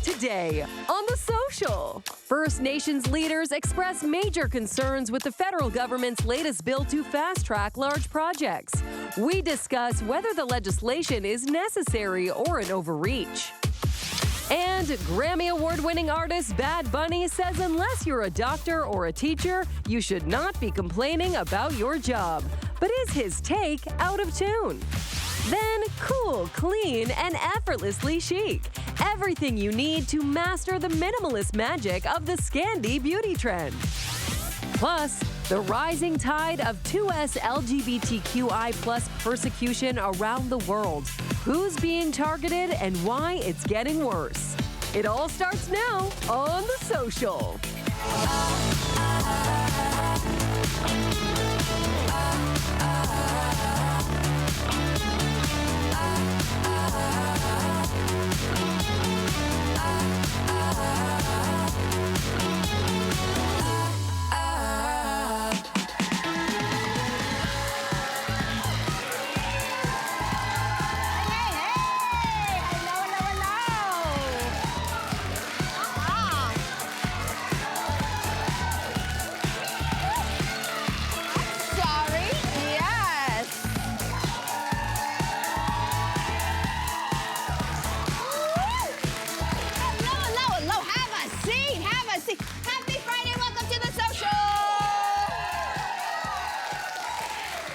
Today on The Social, First Nations leaders express major concerns with the federal government's latest bill to fast-track large projects. We discuss whether the legislation is necessary or an overreach. And Grammy Award-winning artist Bad Bunny says unless you're a doctor or a teacher, you should not be complaining about your job. But is his take out of tune? Then cool, clean, and effortlessly chic. Everything you need to master the minimalist magic of the Scandi beauty trend. Plus, the rising tide of 2S LGBTQI+ persecution around the world. Who's being targeted and why it's getting worse. It all starts now on The Social.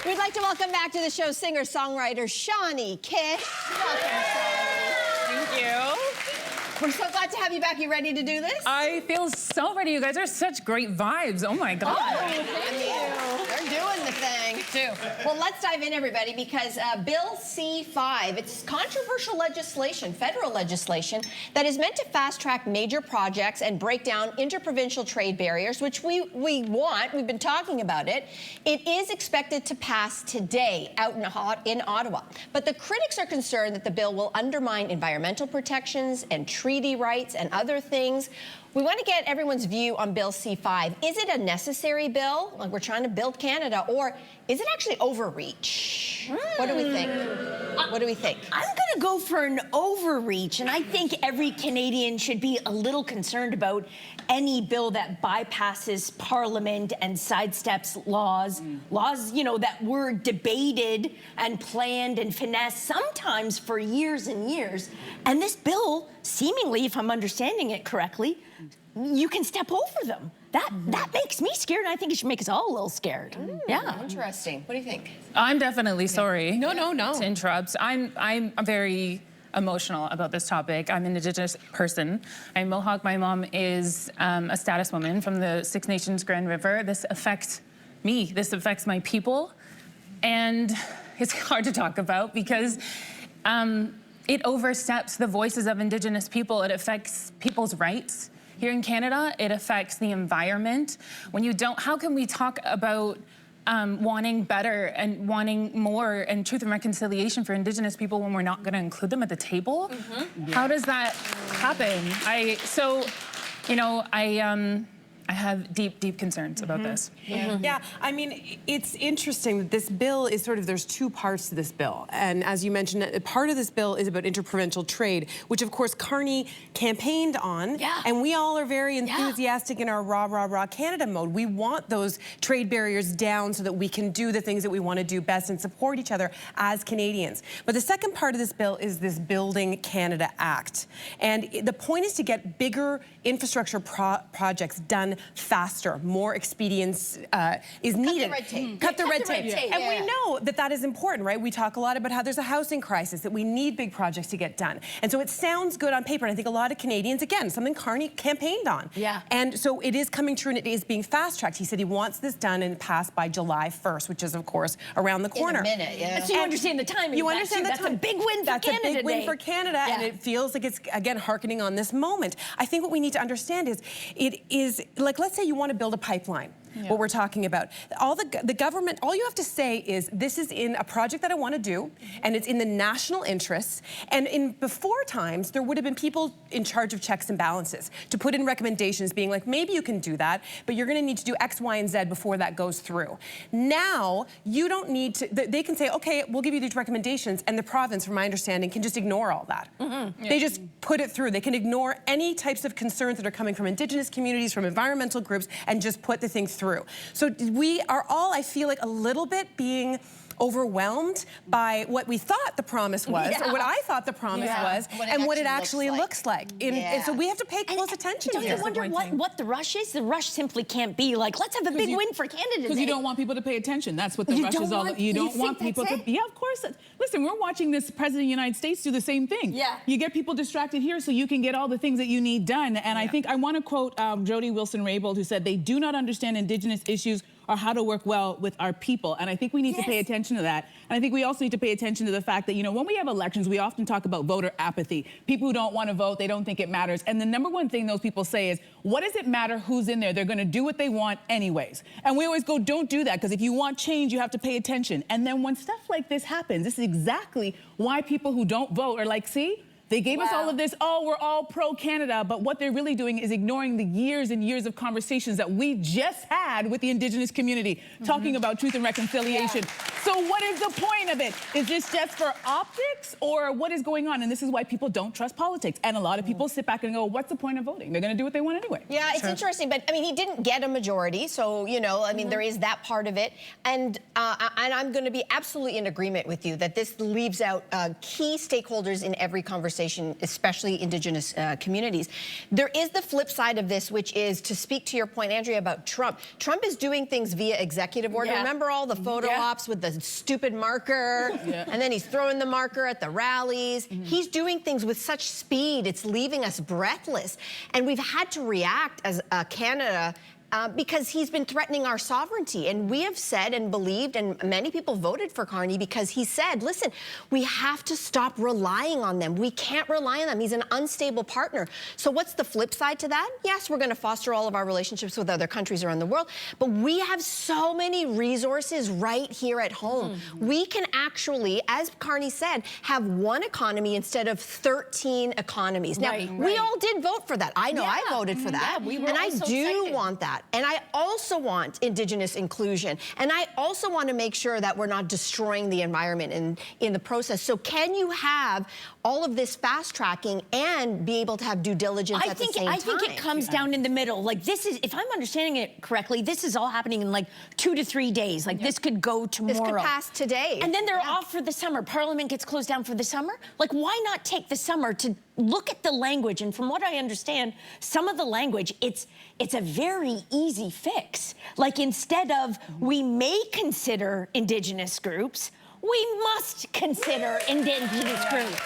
We'd like to welcome back to the show singer-songwriter Shawnee Kish. Welcome, Shawnee. Thank you. We're so glad to have you back. You ready to do this? I feel so ready. You guys are such great vibes. Oh my God. Oh, thank you. They're doing the thing. Too. Well, let's dive in, everybody, because Bill C-5, it's controversial legislation, federal legislation, that is meant to fast-track major projects and break down interprovincial trade barriers, which we want. We've been talking about it. It is expected to pass today out in Ottawa. But the critics are concerned that the bill will undermine environmental protections and treaty rights and other things. We want to get everyone's view on Bill C-5. Is it a necessary bill, like we're trying to build Canada, or is it actually overreach? What do we think? What do we think? I'm going to go for an overreach, and I think every Canadian should be a little concerned about any bill that bypasses Parliament and sidesteps laws, you know, that were debated and planned and finessed sometimes for years and years. And this bill, seemingly, if I'm understanding it correctly, you can step over them. That makes me scared, and I think it should make us all a little scared. Yeah. Interesting. What do you think? I'm definitely sorry. No. To interrupt. I'm very emotional about this topic. I'm an Indigenous person. I'm Mohawk. My mom is a status woman from the Six Nations Grand River. This affects me. This affects my people. And it's hard to talk about because it oversteps the voices of Indigenous people. It affects people's rights. Here in Canada, it affects the environment. When you don't, how can we talk about wanting better and wanting more and truth and reconciliation for Indigenous people when we're not gonna include them at the table? How does that happen? I have deep concerns about this. Yeah, I mean, it's interesting that this bill is sort of, there's two parts to this bill. And as you mentioned, part of this bill is about interprovincial trade, which of course Carney campaigned on. Yeah. And we all are very enthusiastic in our rah Canada mode. We want those trade barriers down so that we can do the things that we want to do best and support each other as Canadians. But the second part of this bill is this Building Canada Act. And the point is to get bigger infrastructure projects done faster. More expedience is needed. Cut the red tape. And we know that that is important, right? We talk a lot about how there's a housing crisis, that we need big projects to get done. And so it sounds good on paper, and I think a lot of Canadians, again, something Carney campaigned on. Yeah. And so it is coming true, and it is being fast-tracked. He said he wants this done and passed by July 1st, which is, of course, around the corner. In a minute, yeah. So you understand the timing. You understand the That's a big win for Canada. That's a big win for Canada, Yeah. and it feels like it's, again, hearkening on this moment. I think what we need to understand is, it is, like, let's say you want to build a pipeline. what we're talking about. The government, all you have to say is, this is in a project that I want to do, and it's in the national interests. And in before times, there would have been people in charge of checks and balances to put in recommendations being like, maybe you can do that, but you're going to need to do X, Y, and Z before that goes through. Now, you don't need to, they can say, okay, we'll give you these recommendations, and the province, from my understanding, can just ignore all that. They just put it through. They can ignore any types of concerns that are coming from Indigenous communities, from environmental groups, and just put the thing through. So we are all, I feel like, a little bit being overwhelmed by what we thought the promise was, or what I thought the promise was, and what it actually looks like. And so we have to pay close attention to it. Don't you wonder what the rush is? The rush simply can't be like, let's have a big win for Canada. Because you don't want people to pay attention. That's what the rush is all about. You don't want people to. Yeah, of course. Listen, we're watching this President of the United States do the same thing. Yeah. You get people distracted here so you can get all the things that you need done. And I think I want to quote Jody Wilson-Raybould, who said, they do not understand Indigenous issues or how to work well with our people. And I think we need to pay attention to that. And I think we also need to pay attention to the fact that, you know, when we have elections, we often talk about voter apathy. People who don't want to vote, they don't think it matters. And the number one thing those people say is, what does it matter who's in there? They're going to do what they want anyways. And we always go, don't do that, because if you want change, you have to pay attention. And then when stuff like this happens, this is exactly why people who don't vote are like, see? They gave us all of this, oh, we're all pro-Canada, but what they're really doing is ignoring the years and years of conversations that we just had with the Indigenous community, talking about truth and reconciliation. So what is the point of it? Is this just for optics, or what is going on? And this is why people don't trust politics. And a lot of people sit back and go, what's the point of voting? They're going to do what they want anyway. Yeah, it's interesting, but I mean, he didn't get a majority, so, you know, I mean, there is that part of it. And I'm going to be absolutely in agreement with you that this leaves out key stakeholders in every conversation, especially Indigenous communities. There is the flip side of this, which is, to speak to your point, Andrea, about Trump. Trump is doing things via executive order. Remember all the photo ops with the stupid marker? And then he's throwing the marker at the rallies. He's doing things with such speed, it's leaving us breathless. And we've had to react as Canada because he's been threatening our sovereignty. And we have said and believed, and many people voted for Carney because he said, listen, we have to stop relying on them. We can't rely on them. He's an unstable partner. So what's the flip side to that? Yes, we're going to foster all of our relationships with other countries around the world, but we have so many resources right here at home. We can actually, as Carney said, have one economy instead of 13 economies. Now, we all did vote for that. I know I voted for that. And I do want that. And I also want Indigenous inclusion. And I also want to make sure that we're not destroying the environment in the process. So can you have all of this fast tracking and be able to have due diligence at the same time? I think it comes down in the middle. Like, this is, if I'm understanding it correctly, this is all happening in like 2 to 3 days. Like, this could go tomorrow. This could pass today. And then they're off for the summer. Parliament gets closed down for the summer. Like, why not take the summer to look at the language? And from what I understand, some of the language, it's a very easy fix. Like, instead of we may consider Indigenous groups, we must consider Indigenous groups.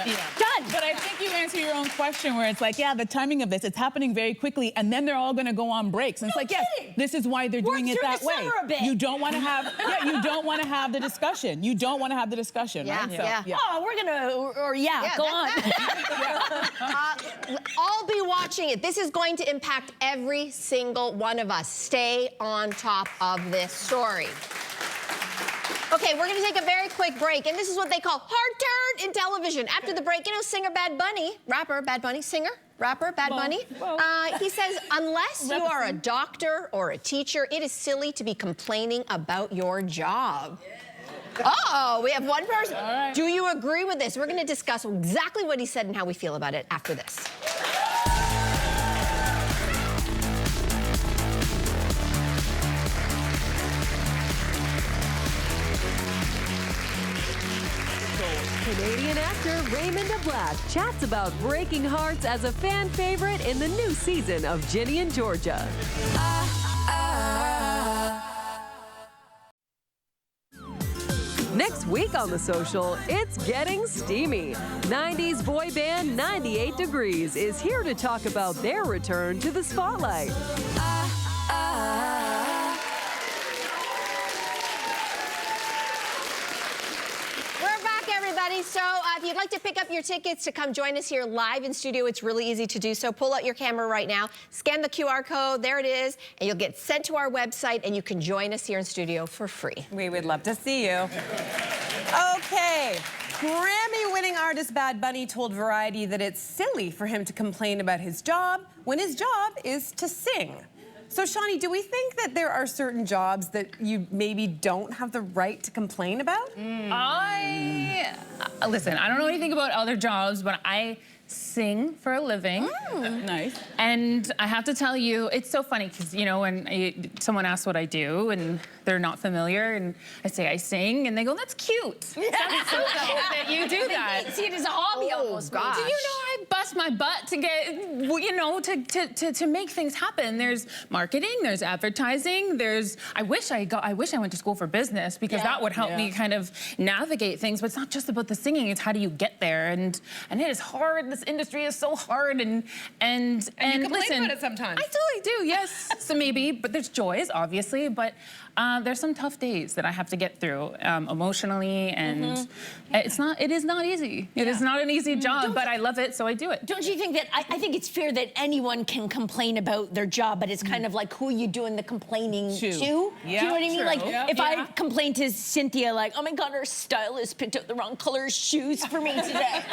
Done. But I think you answer your own question where it's like, yeah, the timing of this, it's happening very quickly, and then they're all going to go on breaks. And it's like, yes, this is why they're doing it that way. You don't want to have, you don't want to have the discussion. You don't want to have the discussion, right? So, Oh, we're going to, go on. I'll be watching it. This is going to impact every single one of us. Stay on top of this story. Okay, we're going to take a very quick break, and this is what they call hard turn in television. After the break, you know, singer Bad Bunny, rapper Bad Bunny, singer, rapper Bad Bunny. He says, unless you are a doctor or a teacher, it is silly to be complaining about your job. Uh-oh, we have one person. Do you agree with this? We're going to discuss exactly what he said and how we feel about it after this. Canadian actor Raymond DeBlack chats about breaking hearts as a fan favorite in the new season of Ginny and Georgia. Next week on The Social, it's getting steamy. 90s boy band 98 Degrees is here to talk about their return to the spotlight. everybody. So if you'd like to pick up your tickets to come join us here live in studio, it's really easy to do so. Pull out your camera right now, scan the QR code, there it is, and you'll get sent to our website, and you can join us here in studio for free. We would love to see you. Okay. Grammy-winning artist Bad Bunny told Variety that it's silly for him to complain about his job when his job is to sing. So, Shawnee, do we think that there are certain jobs that you maybe don't have the right to complain about? Listen, I don't know anything about other jobs, but I sing for a living. Nice. And I have to tell you, it's so funny because, you know, when someone asks what I do and they're not familiar and I say I sing and they go, that's cute. Yeah. That's so cute that you do that. See it as a hobby almost. gosh. Do you know I bust my butt to get, you know, to make things happen? There's marketing, there's advertising, there's, I wish I went to school for business because that would help me kind of navigate things, but it's not just about the singing, it's how do you get there? And it is hard. This industry is so hard and you complain listen, about it sometimes. I totally do, yes. So maybe, but there's joys, obviously, but there's some tough days that I have to get through emotionally, and it is not easy. It is not an easy job, but I love it, so I do it. Don't you think that, I think it's fair that anyone can complain about their job, but it's kind of like who you doing the complaining to? Do you know what I mean? Like, if I complained to Cynthia, like, oh my God, our stylist picked out the wrong color shoes for me today.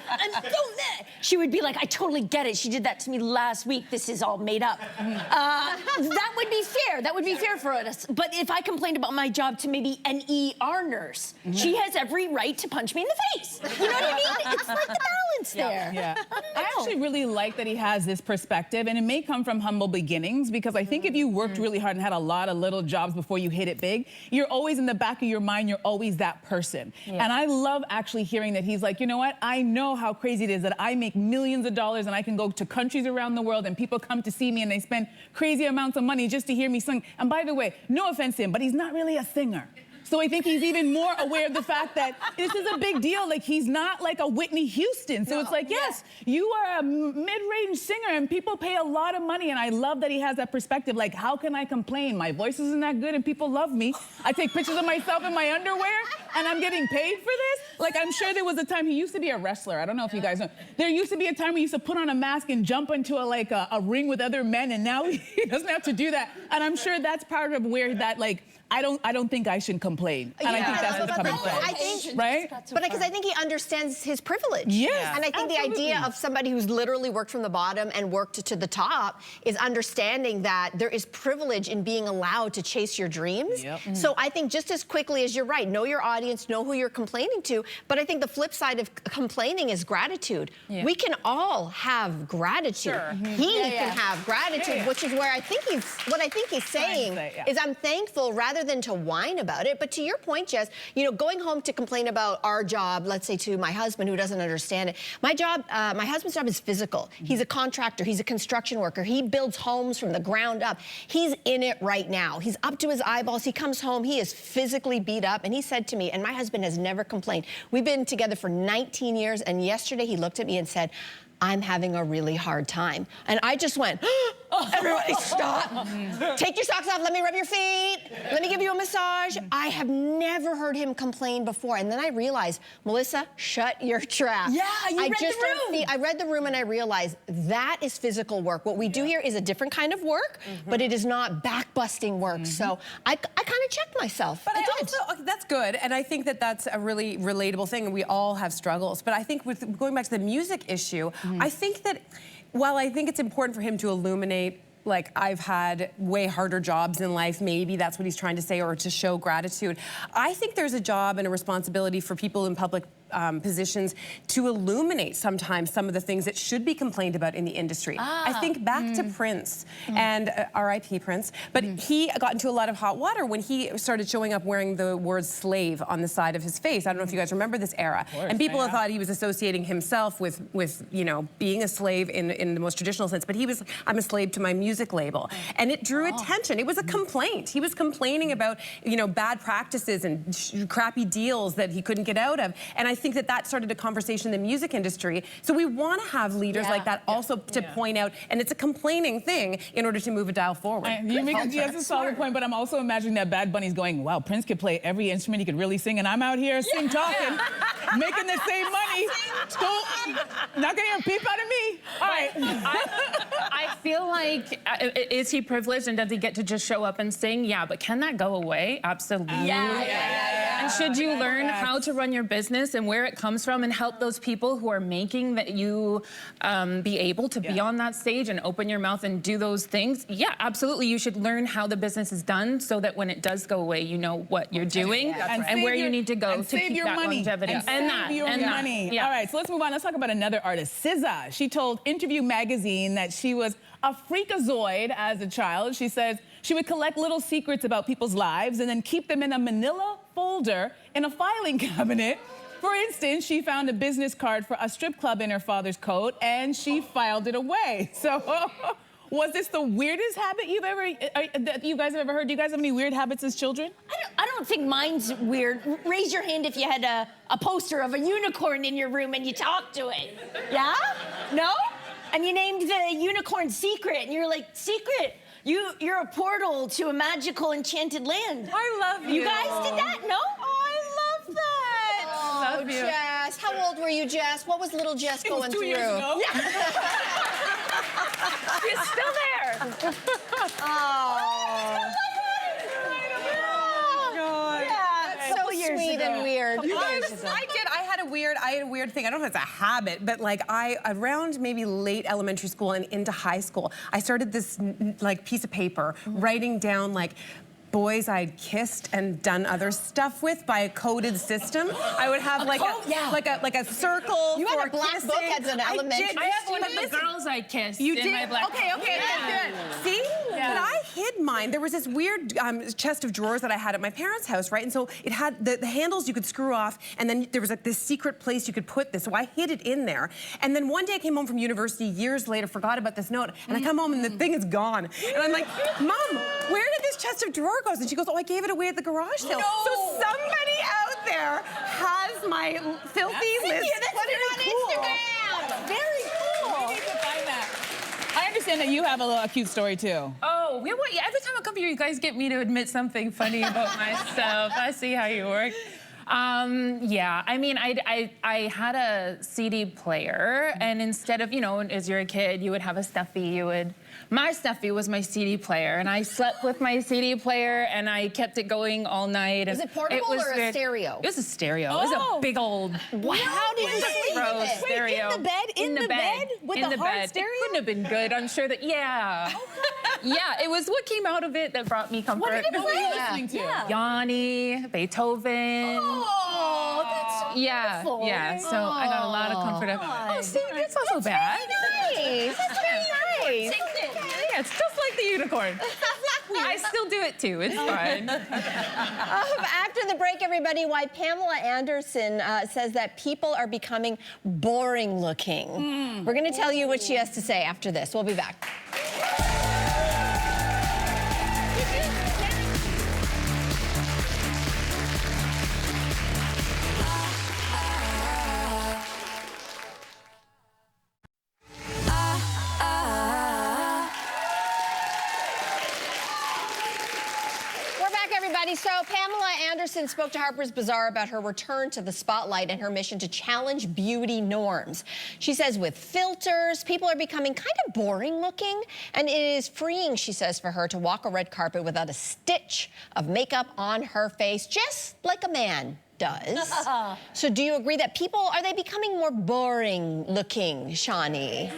I'm so mad. She would be like, I totally get it. She did that to me last week. This is all made up. That would be fair. That would be fair for us. But if I complained about my job to maybe an ER nurse, she has every right to punch me in the face. You know what I mean? It's like the balance there. Yeah. I actually really like that he has this perspective, and it may come from humble beginnings, because I think if you worked really hard and had a lot of little jobs before you hit it big, you're always in the back of your mind, you're always that person. And I love actually hearing that he's like, you know what? I know how crazy it is that I make millions of dollars and I can go to countries around the world and people come to see me and they spend crazy amounts of money just to hear me sing. And by the way, no offense to him, but he's not really a singer. So I think he's even more aware of the fact that this is a big deal. Like, he's not like a Whitney Houston. So it's like, yes, you are a mid-range singer and people pay a lot of money. And I love that he has that perspective. Like, how can I complain? My voice isn't that good and people love me. I take pictures of myself in my underwear and I'm getting paid for this. Like, I'm sure there was a time, he used to be a wrestler. I don't know if you guys know. There used to be a time where he used to put on a mask and jump into a ring with other men, and now he doesn't have to do that. And I'm sure that's part of where that, like, I don't think I should complain. And I think that's what's coming from. Right? But because I think he understands his privilege. Yes, and I think the idea of somebody who's literally worked from the bottom and worked to the top is understanding that there is privilege in being allowed to chase your dreams. So I think just as quickly as you're right, know your audience, know who you're complaining to. But I think the flip side of complaining is gratitude. We can all have gratitude. He can have gratitude, which is where I think what I think he's saying is, I'm thankful rather than to whine about it. But to your point, Jess, you know, going home to complain about our job, let's say to my husband who doesn't understand it. My job, my husband's job is physical. He's a contractor. He's a construction worker. He builds homes from the ground up. He's in it right now. He's up to his eyeballs. He comes home. He is physically beat up. And he said to me, and my husband has never complained. We've been together for 19 years. And yesterday he looked at me and said, I'm having a really hard time. And I just went, everybody stop. Take your socks off, let me rub your feet, let me give you a massage. I have never heard him complain before. And then I realized, Melissa, shut your trap. Yeah, you read the room. I read the room and I realized that is physical work. What we do here is a different kind of work, but it is not back-busting work. So I kind of checked myself. But that's good. And I think that that's a really relatable thing. We all have struggles. But I think with going back to the music issue, I think that while I think it's important for him to illuminate, like, I've had way harder jobs in life, maybe that's what he's trying to say, or to show gratitude. I think there's a job and a responsibility for people in public positions to illuminate sometimes some of the things that should be complained about in the industry. I think back to Prince and R.I.P. Prince, but he got into a lot of hot water when he started showing up wearing the word slave on the side of his face. I don't know if you guys remember this era. And people thought he was associating himself with you know, being a slave in the most traditional sense, but he was, I'm a slave to my music label. And it drew attention. It was a complaint. He was complaining about, you know, bad practices and crappy deals that he couldn't get out of. And I think that that started a conversation in the music industry. So we want to have leaders like that also to point out, and it's a complaining thing in order to move a dial forward. You make a solid point, but I'm also imagining that Bad Bunny's going, wow, Prince could play every instrument, he could really sing, and I'm out here talking, making the same money. Not gonna hear a peep out of me. All right. I feel like, is he privileged and does he get to just show up and sing? Yeah, but can that go away? Absolutely. And should you learn how to run your business and where it comes from and help those people who are making that you be able to be on that stage and open your mouth and do those things? Yeah, absolutely. You should learn how the business is done so that when it does go away, you know what you're doing and where you need to go to keep that longevity. And money. All right, so let's move on. Let's talk about another artist, SZA. She told Interview magazine that she was a freakazoid as a child. She says she would collect little secrets about people's lives and then keep them in a manila folder in a filing cabinet. For instance, she found a business card for a strip club in her father's coat and she filed it away. So was this the weirdest habit that you guys have ever heard? Do you guys have any weird habits as children? I don't think mine's weird. Raise your hand if you had a poster of a unicorn in your room and you talked to it. Yeah? No? And you named the unicorn Secret, and you're like, Secret, you're a portal to a magical enchanted land. I love you. You guys did that? No? Oh, I love that. Oh, love you. Jess. How old were you, Jess? What was little Jess going through? Years ago. She's still there. Oh. So sweet and weird. I had a weird thing. I don't know if it's a habit, but like around maybe late elementary school and into high school, I started this like piece of paper writing down like boys I'd kissed and done other stuff with by a coded system. I would have like a circle. You for had a black kissing. book as an elementary. I have one of the girls I kissed in my black Okay, good. See? But I hid mine. There was this weird chest of drawers that I had at my parents' house, right? And so it had the handles you could screw off, and then there was like this secret place you could put this. So I hid it in there. And then one day I came home from university years later, forgot about this note, and I come home and the thing is gone. And I'm like, Mom, where did this chest of drawers go? And she goes, oh, I gave it away at the garage sale. No. So somebody out there has my filthy list. Put it on Instagram. Very cool. We need to find that. I understand that you have a cute story too. Oh, every time I come here, you guys get me to admit something funny about myself. I see how you work. Yeah, I mean, I had a CD player, and instead of, as you're a kid, you would have a stuffy, my stuffy was my CD player, and I slept with my CD player, and I kept it going all night. Was it portable or a stereo? It was a stereo. It was a big old... Wow. How did you sleep with it? Stereo. Wait, in the bed? In the bed? With in the hard bed. stereo? It couldn't have been good. I'm sure that, yeah. Yeah, it was what came out of it that brought me comfort. What did it Who were you play? listening to? Yeah. Yanni, Beethoven. Oh, that's beautiful. Yeah, so I got a lot of comfort. Oh, see, it's not so bad. Nice. That's very nice. Yeah, it's just like the unicorn. I still do it too. It's fine. After the break, everybody, why Pamela Anderson says that people are becoming boring looking. We're going to tell you what she has to say after this. We'll be back. So Pamela Anderson spoke to Harper's Bazaar about her return to the spotlight and her mission to challenge beauty norms. She says with filters, people are becoming kind of boring looking, and it is freeing, she says, for her to walk a red carpet without a stitch of makeup on her face, just like a man does. So do you agree that people, are they becoming more boring looking, Shawnee?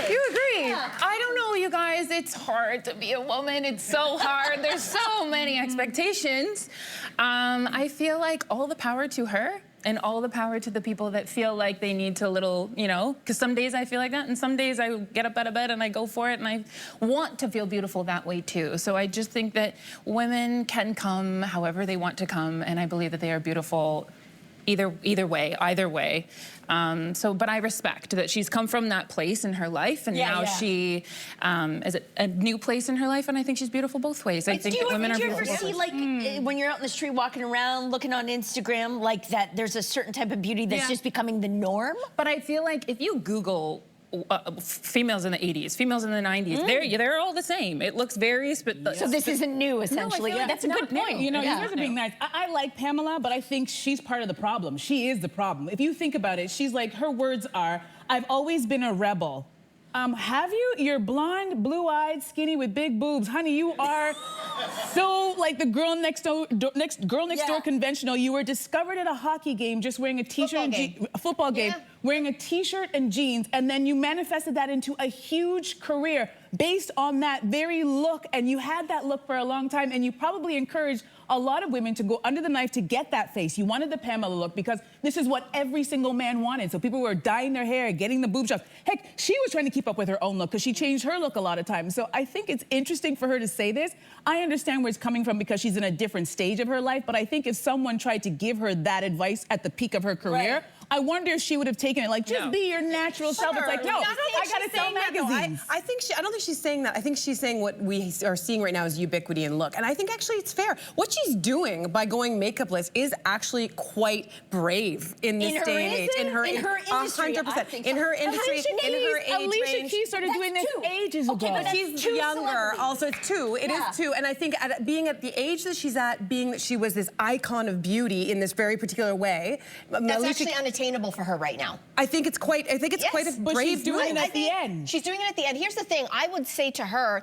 You agree? Yeah. I don't know, you guys. It's hard to be a woman. It's so hard. There's so many expectations. I feel like all the power to her and all the power to the people that feel like they need to because some days I feel like that, and some days I get up out of bed and I go for it, and I want to feel beautiful that way too. So I just think that women can come however they want to come, and I believe that they are beautiful either way. But I respect that she's come from that place in her life, and now she is a new place in her life, and I think she's beautiful both ways. I think that women are beautiful. Do you ever see, like, when you're out in the street walking around, looking on Instagram, like that there's a certain type of beauty that's just becoming the norm? But I feel like if you Google females in the 80s, females in the 90s, they're all the same. It looks very So this isn't new, essentially. No, I feel like that's a good point. You know, you guys are being nice. I like Pamela, but I think she's part of the problem. She is the problem. If you think about it, she's like, her words are, "I've always been a rebel." Have you? You're blonde, blue-eyed, skinny with big boobs. Honey, you are so like the girl next door conventional. You were discovered at a hockey game just wearing a t-shirt and a football game, wearing a t-shirt and jeans, and then you manifested that into a huge career based on that very look, and you had that look for a long time, and you probably encouraged a lot of women to go under the knife to get that face. You wanted the Pamela look because this is what every single man wanted. So people were dyeing their hair, getting the boob jobs. Heck, she was trying to keep up with her own look because she changed her look a lot of times. So I think it's interesting for her to say this. I understand where it's coming from because she's in a different stage of her life, but I think if someone tried to give her that advice at the peak of her career, I wonder if she would have taken it like, just be your natural self. It's like, no, I gotta sell magazines. I don't think she's saying that. I think she's saying what we are seeing right now is ubiquity and look. And I think actually it's fair. What she's doing by going makeupless is actually quite brave in this day and age. In her industry, 100%. In her industry, in her age Alicia range. Keys started doing this ages ago. But she's younger. Also, it's two. It is two. And I think being at the age that she's at, being that she was this icon of beauty in this very particular way. That's actually unattainable for her right now. I think it's quite a but brave she's doing it at the end. She's doing it at the end. Here's the thing. I would say to her,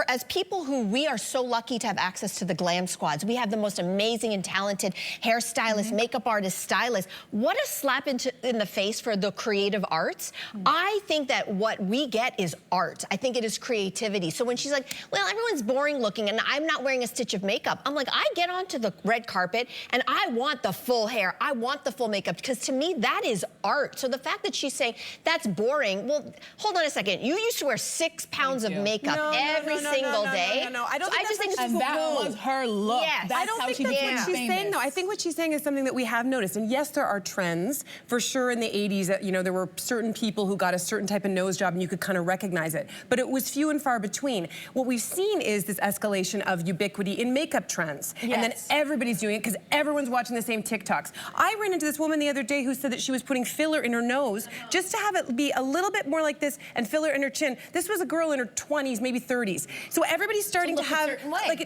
as people who we are so lucky to have access to the glam squads, we have the most amazing and talented hairstylists, makeup artists, stylists. What a slap in the face for the creative arts. I think that what we get is art. I think it is creativity. So when she's like, well, everyone's boring looking and I'm not wearing a stitch of makeup, I'm like, I get onto the red carpet and I want the full hair. I want the full makeup because to me, that is art. So the fact that she's saying that's boring, well, hold on a second. You used to wear 6 pounds of makeup every single day. No, I don't think I just think and that was her look. Yes. That's I don't how think she that's became what she's famous. saying, though. I think what she's saying is something that we have noticed. And yes, there are trends. For sure, in the 80s, there were certain people who got a certain type of nose job and you could kind of recognize it. But it was few and far between. What we've seen is this escalation of ubiquity in makeup trends. Yes. And then everybody's doing it because everyone's watching the same TikToks. I ran into this woman the other day who said that she was putting filler in her nose just to have it be a little bit more like this and filler in her chin. This was a girl in her 20s, maybe 30s. So everybody's starting to have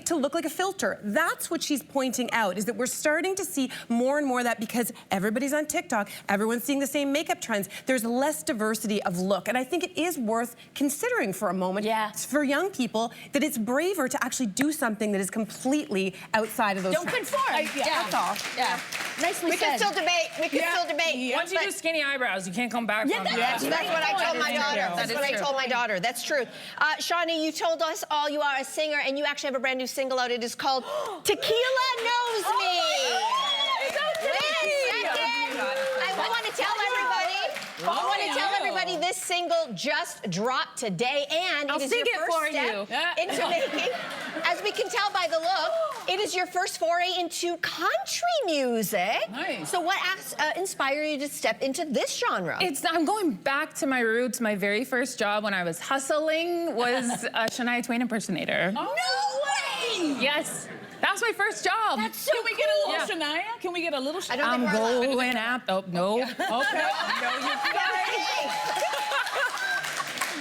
to look like a filter. That's what she's pointing out, is that we're starting to see more and more of that because everybody's on TikTok, everyone's seeing the same makeup trends. There's less diversity of look. And I think it is worth considering for a moment for young people that it's braver to actually do something that is completely outside of those Don't trends. conform. That's all. Yeah. Nicely We can still debate. We can still debate. Once you do skinny eyebrows, you can't come back from that. That's what I told my daughter. That's what I told my daughter. That's true. Shawnee, you told us all you are a singer, and you actually have a brand new single out. It is called Tequila Knows Me. I want to tell everybody, this single just dropped today, and it is your first step into making, as we can tell by the look, it is your first foray into country music. Nice. So what inspired you to step into this genre? I'm going back to my roots. My very first job when I was hustling was a Shania Twain impersonator. No way! Yes. That was my first job. That's so Can we get a little Shania? Can we get a little Shania? I'm going out. Oh, no. Okay. No, you can't.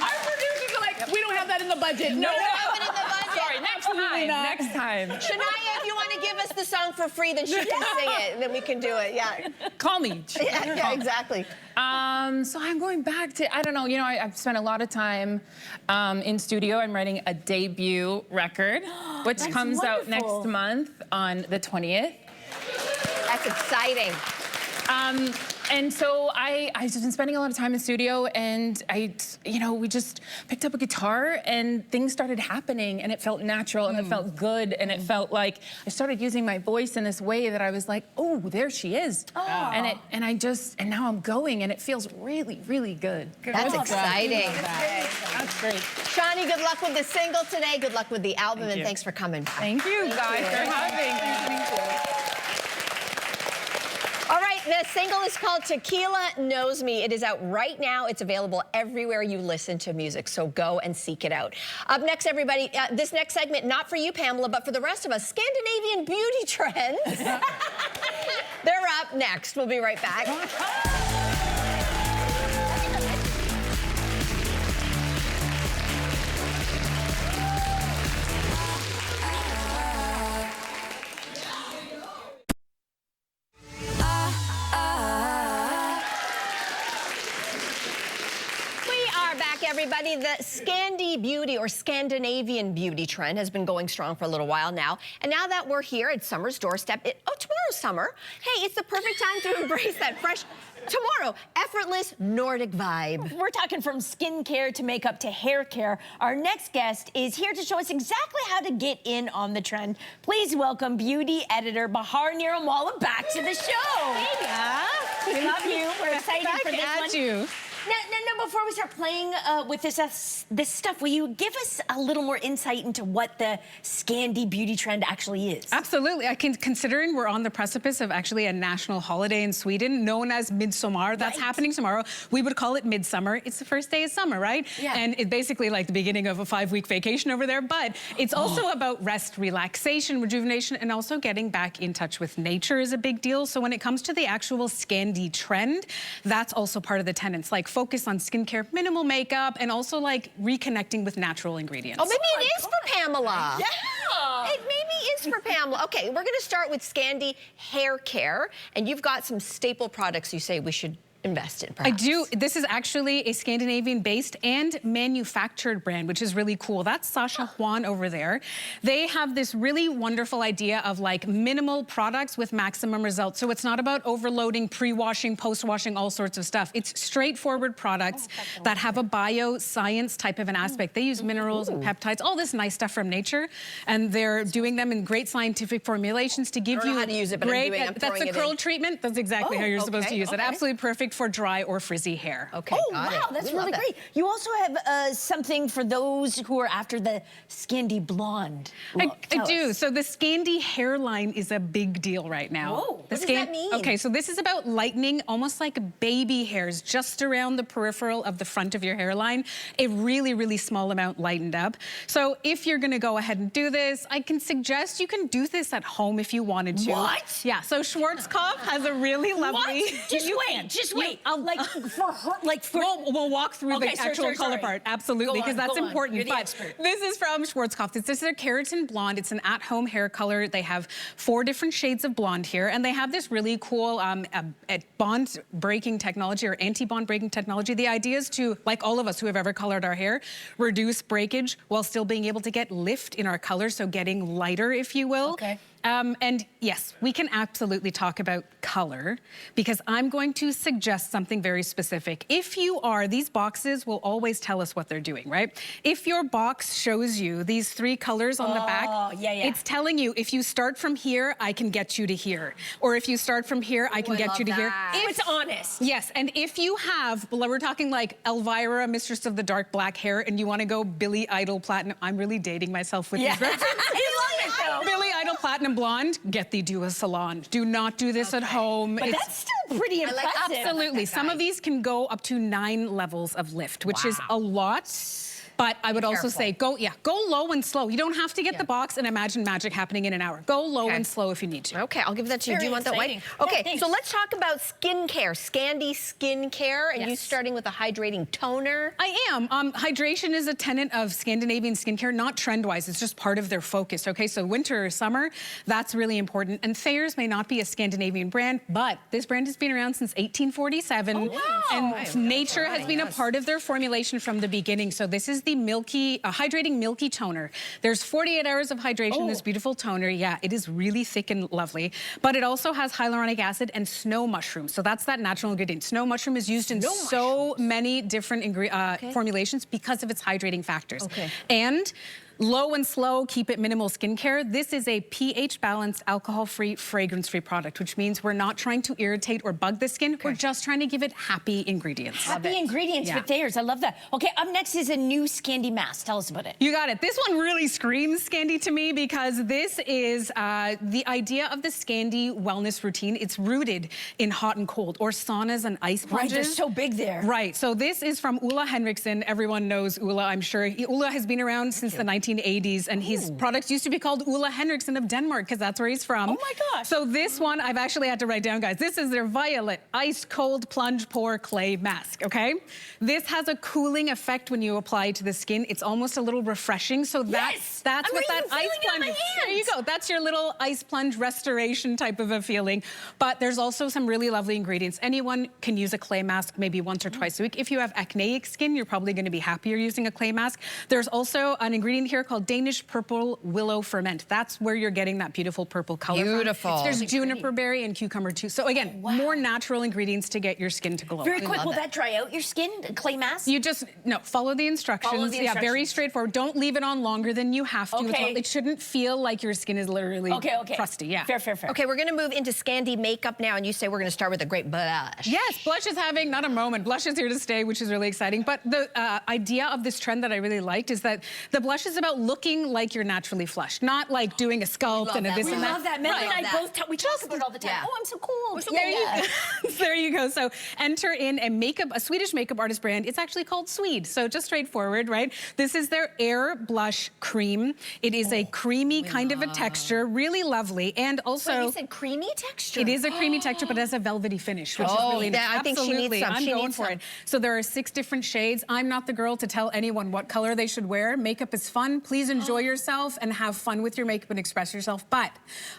Our producers are like, we don't have that in the budget. No, we don't have it in the budget. Sorry, next time. Shania, if you want to give us the song for free, then she can sing it, and then we can do it. Yeah. Call me. Yeah, exactly. So I'm going back to, I don't know, I've spent a lot of time in studio. I'm writing a debut record, which comes out next month on the 20th. That's exciting. And so I've just been spending a lot of time in studio, and we just picked up a guitar and things started happening, and it felt natural and it felt good, and it felt like I started using my voice in this way that I was like, oh, there she is. Oh. And now I'm going, and it feels really, really good. That's exciting. That's great. Shawnee, good luck with the single today. Good luck with the album, and thanks for coming. Thank you guys for having me. Thank you. The single is called Tequila Knows Me. It is out right now. It's available everywhere you listen to music, so go and seek it out. Up next, everybody, this next segment, not for you, Pamela, but for the rest of us, Scandinavian beauty trends. They're up next. We'll be right back. Everybody, the Scandi beauty or Scandinavian beauty trend has been going strong for a little while now. And now that we're here at summer's doorstep, tomorrow's summer. Hey, it's the perfect time to embrace that fresh, effortless Nordic vibe. We're talking from skincare to makeup to hair care. Our next guest is here to show us exactly how to get in on the trend. Please welcome beauty editor Bahar Nirumwala back to the show. Hey, we love you. We're excited for this one. Now, before we start playing with this stuff, will you give us a little more insight into what the Scandi beauty trend actually is? Absolutely. Considering we're on the precipice of actually a national holiday in Sweden known as Midsommar, that's happening tomorrow. We would call it Midsummer. It's the first day of summer, right? Yeah. And it's basically like the beginning of a 5-week vacation over there. But it's also about rest, relaxation, rejuvenation, and also getting back in touch with nature is a big deal. So when it comes to the actual Scandi trend, that's also part of the tenets. Like focus on skincare, minimal makeup, and also like reconnecting with natural ingredients. Oh, maybe it is for Pamela. Yeah. It maybe is for Pamela. Okay, we're going to start with Scandi hair care, and you've got some staple products you say we should invest in, perhaps. I do. This is actually a Scandinavian-based and manufactured brand, which is really cool. That's Sasha Juan over there. They have this really wonderful idea of like minimal products with maximum results. So it's not about overloading, pre-washing, post-washing, all sorts of stuff. It's straightforward products that have a bioscience type of an aspect. They use minerals and peptides, all this nice stuff from nature, and they're doing them in great scientific formulations to give you how to use it, but great. that's the curl treatment. That's exactly how you're supposed to use it. Absolutely perfect for dry or frizzy hair. Okay, wow, that's really great. You also have something for those who are after the Scandi blonde look. I do. So the Scandi hairline is a big deal right now. Whoa, what does that mean? Okay, so this is about lightening almost like baby hairs just around the peripheral of the front of your hairline. A really, really small amount lightened up. So if you're gonna go ahead and do this, I can suggest you can do this at home if you wanted to. What? Yeah, so Schwarzkopf has a really lovely... What? Just wait. Like for her, We'll walk through the actual color part, absolutely, because that's important. You're the but expert. this is from Schwarzkopf. This is their keratin blonde. It's an at-home hair color. They have 4 different shades of blonde here, and they have this really cool bond breaking technology or anti-bond breaking technology. The idea is to, like all of us who have ever colored our hair, reduce breakage while still being able to get lift in our color, so getting lighter, if you will. Okay. And yes, we can absolutely talk about color because I'm going to suggest something very specific. If you are, these boxes will always tell us what they're doing, right? If your box shows you these 3 colors on the back, it's telling you if you start from here, I can get you to here. Or if you start from here, I can get you to here. If it's honest. Yes, and if you have, we're talking like Elvira, Mistress of the Dark Black Hair, and you want to go Billy Idol Platinum. I'm really dating myself with these references. I love it, though. Billy Idol Platinum Blonde, get thee to a salon. Do not do this at home. But that's still pretty impressive. Absolutely. Some of these can go up to 9 levels of lift, which is a lot. But I would also say go low and slow. You don't have to get the box and imagine magic happening in an hour. Go low and slow if you need to. Okay, I'll give that to you. Do you want that white? Okay, so let's talk about skincare, Scandi skincare, and you starting with a hydrating toner. I am. Hydration is a tenet of Scandinavian skincare, not trend-wise. It's just part of their focus, okay? So winter or summer, that's really important. And Thayer's may not be a Scandinavian brand, but this brand has been around since 1847. Oh, wow. And nature has been a part of their formulation from the beginning. So this is the hydrating milky toner. There's 48 hours of hydration in this beautiful toner. Yeah, it is really thick and lovely. But it also has hyaluronic acid and snow mushroom. So that's that natural ingredient. Snow mushroom is used in so many different formulations because of its hydrating factors. And low and slow, keep it minimal skincare. This is a pH-balanced, alcohol-free, fragrance-free product, which means we're not trying to irritate or bug the skin. We're just trying to give it happy ingredients. Happy ingredients with theirs. I love that. Okay, up next is a new Scandi mask. Tell us about it. You got it. This one really screams Scandi to me because this is the idea of the Scandi wellness routine. It's rooted in hot and cold, or saunas and ice plunges. Right, they're so big there. Right. So this is from Ulla Henriksen. Everyone knows Ulla, I'm sure. Ulla has been around since the 1980s, and his products used to be called Ulla Henriksen of Denmark because that's where he's from. Oh my gosh. So this one, I've actually had to write down, guys. This is their Violet Ice Cold Plunge Pore Clay Mask, okay? This has a cooling effect when you apply it to the skin. It's almost a little refreshing. So that's what that ice plunge is. There you go. That's your little ice plunge restoration type of a feeling. But there's also some really lovely ingredients. Anyone can use a clay mask maybe once or twice a week. If you have acneic skin, you're probably going to be happier using a clay mask. There's also an ingredient here called Danish purple willow ferment. That's where you're getting that beautiful purple color. Beautiful. There's juniper berry and cucumber too. So again, more natural ingredients to get your skin to glow. Very quick, will that dry out your skin, the clay mask? You just, no, follow the instructions. Follow the Yeah, very instructions. straightforward. Don't leave it on longer than you have to. Okay. It shouldn't feel like your skin is literally crusty. Yeah. Fair. Okay, we're going to move into Scandi makeup now, and you say we're going to start with a great blush. Yes, blush is having, not a moment, blush is here to stay, which is really exciting. But the idea of this trend that I really liked is that the blush is about looking like you're naturally flushed, not like doing a sculpt and a this and that. We love that. Melanie and I both talk about it all the time. Oh, I'm so cool. There you go. So enter in a Swedish makeup artist brand. It's actually called Swede. So just straightforward, right? This is their Air Blush Cream. It is a creamy kind of a texture, really lovely. And also... Wait, you said creamy texture? It is a creamy texture, but it has a velvety finish, which is really nice. I think she needs some. I'm going for it. So there are 6 different shades. I'm not the girl to tell anyone what color they should wear. Makeup is fun. Please enjoy yourself and have fun with your makeup and express yourself. But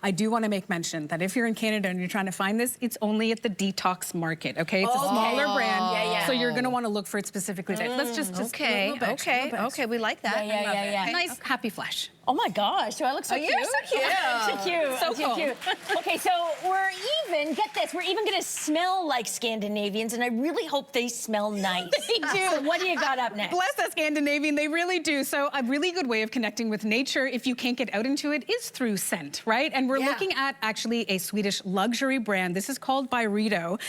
I do want to make mention that if you're in Canada and you're trying to find this, it's only at the detox market, okay? It's a smaller brand, so you're going to want to look for it specifically. Let's just Okay, we like that. Yeah. Nice, happy flash. Oh my gosh, do I look so cute? You're so cute. So cute. So cool. Cute. Okay, so we're even gonna smell like Scandinavians, and I really hope they smell nice. They do. So what do you got up next? Bless that Scandinavian, they really do. So a really good way of connecting with nature, if you can't get out into it, is through scent, right? And we're looking at actually a Swedish luxury brand. This is called Byredo.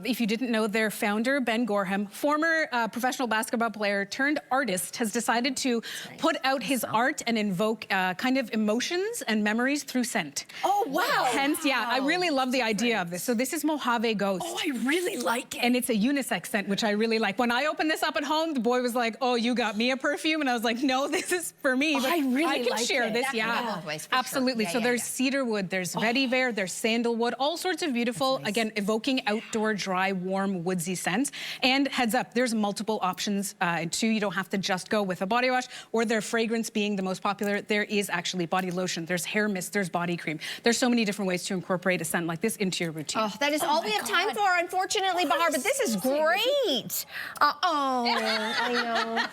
If you didn't know, their founder, Ben Gorham, former professional basketball player turned artist, has decided to put out his art and invoke kind of emotions and memories through scent. Oh, wow. Hence, I really love the idea of this. So this is Mojave Ghost. Oh, I really like it. And it's a unisex scent, which I really like. When I opened this up at home, the boy was like, oh, you got me a perfume? And I was like, no, this is for me. But I really I can like share it. this, That can go both ways, for absolutely. sure. So there's cedarwood, there's vetiver, there's sandalwood, all sorts of beautiful, again, evoking outdoor, dry, warm, woodsy scents. And heads up, there's multiple options too. You don't have to just go with a body wash or their fragrance being the most popular. There is actually body lotion, there's hair mist, there's body cream. There's so many different ways to incorporate a scent like this into your routine. Oh, that is all we have time for, unfortunately, Bahar, but this is great. I know.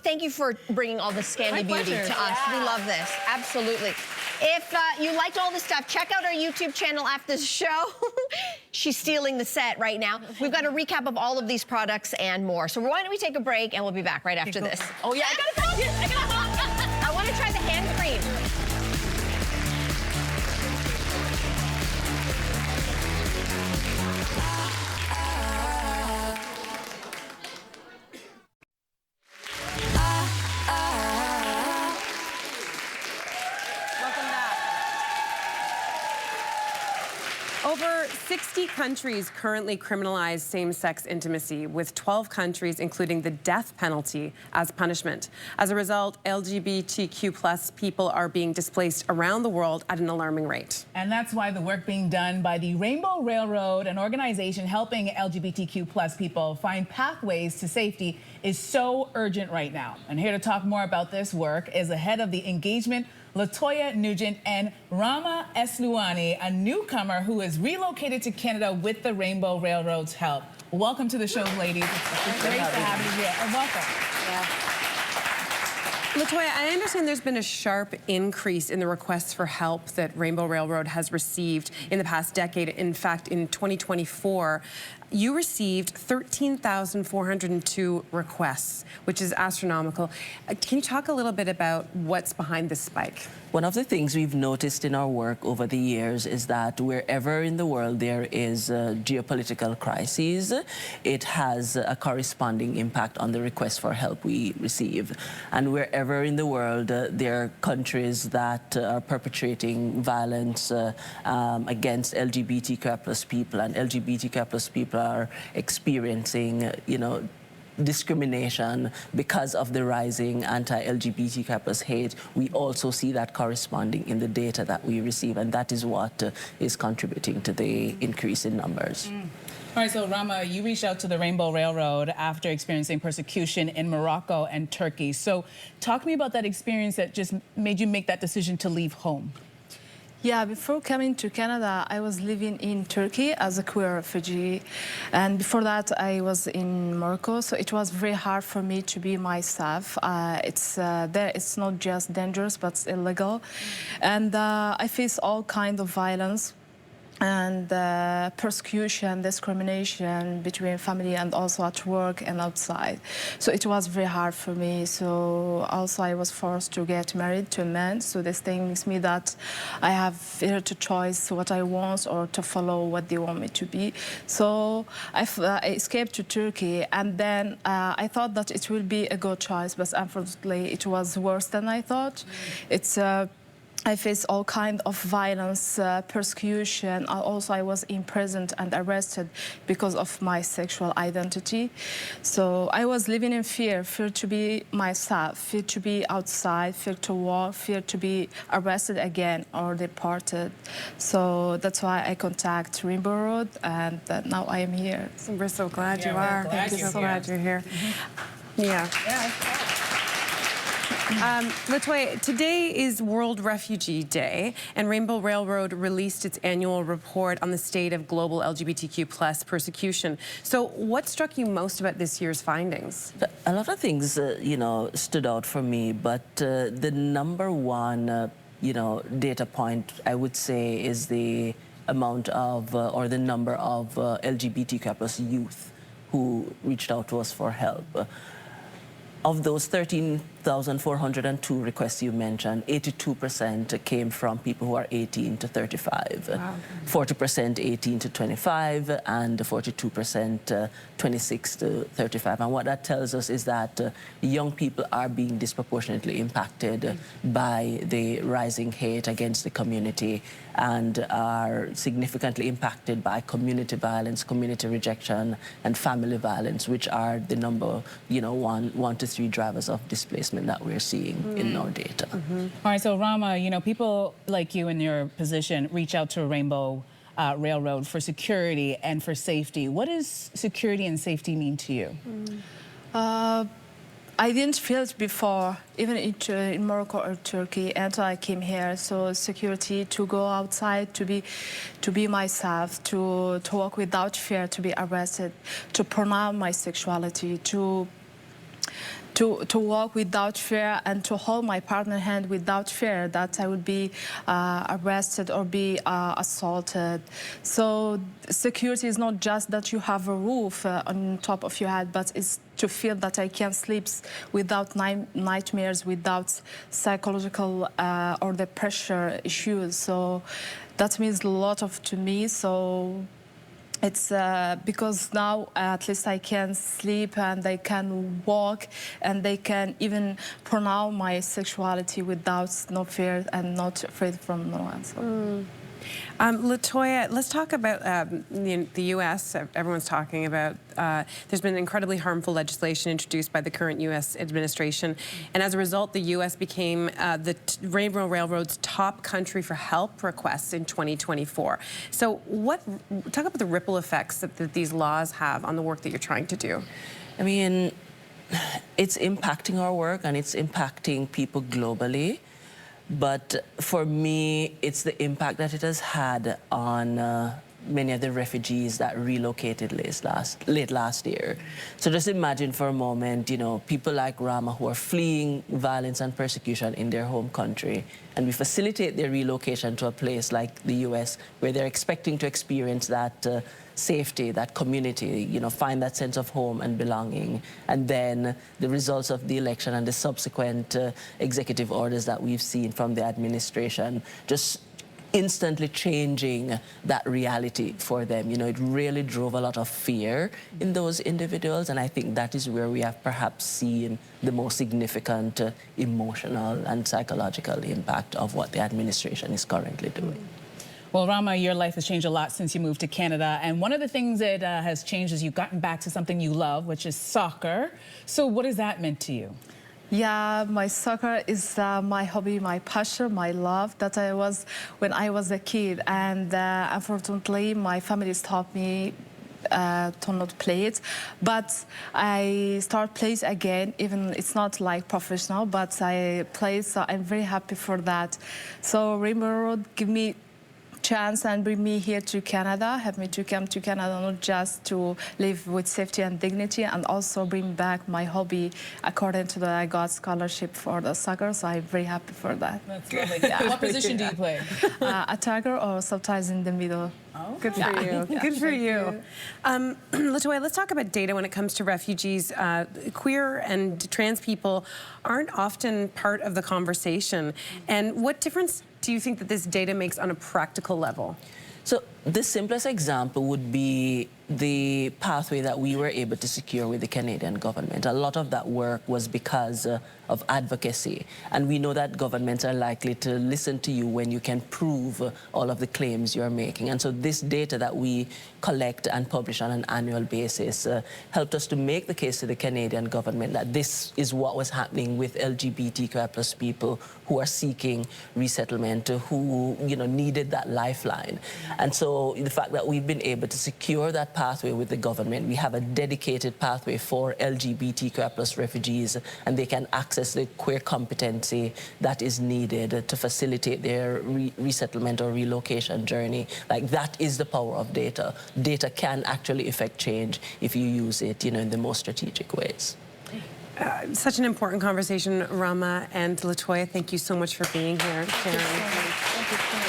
Thank you for bringing all the Scandi beauty to us. We love this, absolutely. If you liked all this stuff, check out our YouTube channel after the show. She's stealing the set right now. We've got a recap of all of these products and more. So why don't we take a break, and we'll be back right after this. Oh, yeah, I gotta I want to try the hand cream. Over 60 countries currently criminalize same-sex intimacy, with 12 countries including the death penalty as punishment. As a result, LGBTQ+ people are being displaced around the world at an alarming rate. And that's why the work being done by the Rainbow Railroad, an organization helping LGBTQ+ people find pathways to safety, is so urgent right now. And here to talk more about this work is the head of the engagement, Latoya Nugent, and Rama Esluani, a newcomer who is relocated to Canada with the Rainbow Railroad's help. Welcome to the show, ladies. It's great to have you here, and welcome. Latoya, I understand there's been a sharp increase in the requests for help that Rainbow Railroad has received in the past decade. In fact, in 2024, you received 13,402 requests, which is astronomical. Can you talk a little bit about what's behind this spike? One of the things we've noticed in our work over the years is that wherever in the world there is a geopolitical crisis, it has a corresponding impact on the request for help we receive. And wherever in the world there are countries that are perpetrating violence against LGBTQ+ people, and LGBTQ+ people are experiencing, discrimination because of the rising anti-LGBTQ+ hate, we also see that corresponding in the data that we receive, and that is what is contributing to the increase in numbers. All right, so Rama, you reached out to the Rainbow Railroad after experiencing persecution in Morocco and Turkey. So talk to me about that experience that just made you make that decision to leave home. Yeah, before coming to Canada, I was living in Turkey as a queer refugee. And before that, I was in Morocco. So it was very hard for me to be myself. It's not just dangerous, but it's illegal. And I face all kinds of violence and persecution, discrimination between family and also at work and outside. So it was very hard for me. So also I was forced to get married to a man. So this thing makes me that I have either to choose what I want or to follow what they want me to be. So I escaped to Turkey, and then I thought that it will be a good choice, but unfortunately it was worse than I thought. I faced all kinds of violence, persecution. Also, I was imprisoned and arrested because of my sexual identity. So I was living in fear to be myself, fear to be outside, fear to walk, fear to be arrested again or deported. So that's why I contact Rainbow Road, and now I am here. So we're so glad you are. Thank you. So glad you're here. Yeah. Latoya, today is World Refugee Day, and Rainbow Railroad released its annual report on the state of global LGBTQ+ persecution. So what struck you most about this year's findings? A lot of things, stood out for me, but the number one, data point, I would say, is the amount of, or the number of LGBTQ+ youth who reached out to us for help. Of those 13,402 requests you mentioned, 82% came from people who are 18 to 35, wow. 40% 18 to 25, and 42% 26 to 35. And what that tells us is that young people are being disproportionately impacted by the rising hate against the community, and are significantly impacted by community violence, community rejection, and family violence, which are the number, 1 to 3 drivers of displacement that we're seeing in our data. All right, so Rama, people like you in your position reach out to Rainbow Railroad for security and for safety. What does security and safety mean to you? I didn't feel it before, even in Morocco or Turkey, until I came here. So security, to go outside, to be myself, to walk without fear, to be arrested, to pronounce my sexuality, to walk without fear, and to hold my partner's hand without fear that I would be arrested or be assaulted. So security is not just that you have a roof on top of your head, but it's to feel that I can sleep without nightmares, without psychological or the pressure issues. So that means a lot to me. So it's because now at least I can sleep and I can walk and they can even pronounce my sexuality without no fear and not afraid from no one. So. Latoya, let's talk about the U.S. Everyone's talking about there's been incredibly harmful legislation introduced by the current U.S. administration, and as a result, the U.S. became the Rainbow Railroad's top country for help requests in 2024. So, talk about the ripple effects that these laws have on the work that you're trying to do. I mean, it's impacting our work and it's impacting people globally. But for me, it's the impact that it has had on many of the refugees that relocated late last year. So just imagine for a moment, people like Rama who are fleeing violence and persecution in their home country, and we facilitate their relocation to a place like the U.S. where they're expecting to experience that safety, that community, you know, find that sense of home and belonging. And then the results of the election and the subsequent executive orders that we've seen from the administration just instantly changing that reality for them. You know, it really drove a lot of fear in those individuals, and I think that is where we have perhaps seen the most significant emotional and psychological impact of what the administration is currently doing. Well, Rama, your life has changed a lot since you moved to Canada, and one of the things that has changed is you've gotten back to something you love, which is soccer. So what has that meant to you? Yeah, my soccer is my hobby, my passion, my love that I was when I was a kid. And unfortunately, my family stopped me to not play it. But I start playing again, even it's not like professional, but I play, so I'm very happy for that. So Rainbow Road give me chance and bring me here to Canada, help me to come to Canada, not just to live with safety and dignity, and also bring back my hobby according to I got scholarship for the soccer, so I'm very happy for that. That's lovely. Yeah. What position do you play? Attacker or sometimes in the middle. Oh, good for you. Yeah. Good for you. LaToya, let's talk about data when it comes to refugees. Queer and trans people aren't often part of the conversation. And what difference do you think that this data makes on a practical level? So the simplest example would be the pathway that we were able to secure with the Canadian government. A lot of that work was because of advocacy. And we know that governments are likely to listen to you when you can prove all of the claims you're making. And so this data that we collect and publish on an annual basis helped us to make the case to the Canadian government that this is what was happening with LGBTQ+ people who are seeking resettlement, who, you know, needed that lifeline. And so the fact that we've been able to secure that pathway with the government, we have a dedicated pathway for LGBTQ+ refugees, and they can access the queer competency that is needed to facilitate their resettlement or relocation journey. Like, that is the power of data. Data can actually affect change if you use it, you know, in the most strategic ways. Such an important conversation, Rama and LaToya. Thank you so much for being here, sharing. Thank you so much.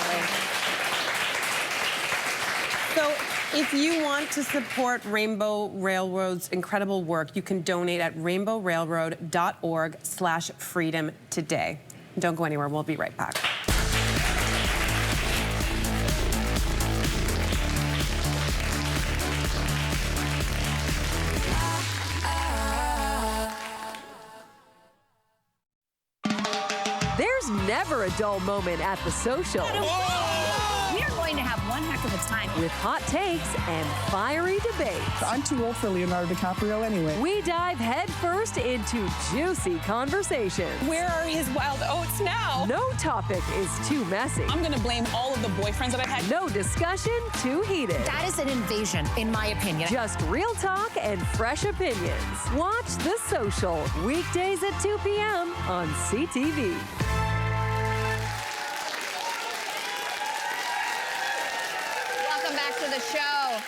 So, if you want to support Rainbow Railroad's incredible work, you can donate at rainbowrailroad.org/freedom today. Don't go anywhere. We'll be right back. There's never a dull moment at The Social. We are going to have one heck of a time. With hot takes and fiery debates. I'm too old for Leonardo DiCaprio anyway. We dive headfirst into juicy conversations. Where are his wild oats now? No topic is too messy. I'm gonna blame all of the boyfriends that I've had. No discussion too heated. That is an invasion, in my opinion. Just real talk and fresh opinions. Watch The Social, weekdays at 2 p.m. on CTV. The show.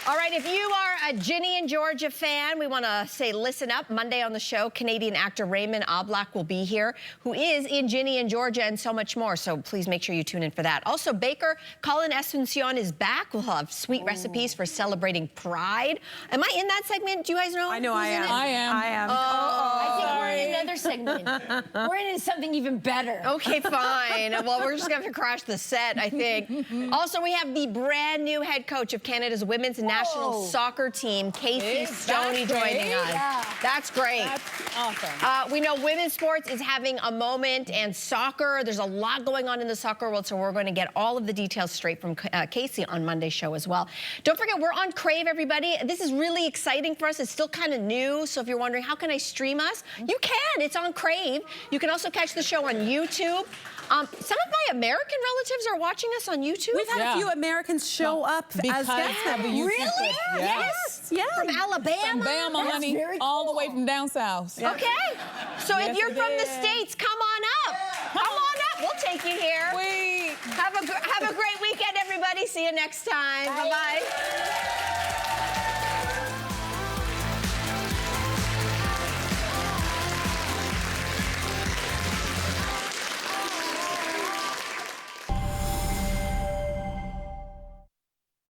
All right, if you are a Ginny and Georgia fan, we want to say listen up. Monday on the show, Canadian actor Raymond Oblak will be here, who is in Ginny and Georgia and so much more. So please make sure you tune in for that. Also, baker Colin Asuncion is back. We'll have sweet recipes for celebrating Pride. Am I in that segment? Do you guys know? I know I am. I am. I am. I think we're in another segment. We're in something even better. Okay, fine. Well, we're just going to have to crash the set, I think. Also, we have the brand new head coach of Canada's women's national soccer team, Casey Stoney, joining us. Yeah. That's great. That's awesome. We know women's sports is having a moment, and soccer, there's a lot going on in the soccer world, so we're going to get all of the details straight from Casey on Monday's show as well. Don't forget, we're on Crave, everybody. This is really exciting for us. It's still kind of new, so if you're wondering, how can I stream us? You can. It's on Crave. You can also catch the show on YouTube. Some of my American relatives are watching us on YouTube. We've had a few Americans show up as guests. Really? Yes. Yeah. From Alabama? From Bama, honey, all the way from down south. Okay. So if you're from the States, come on up. Come on up. We'll take you here. Have a great weekend, everybody. See you next time. Bye-bye.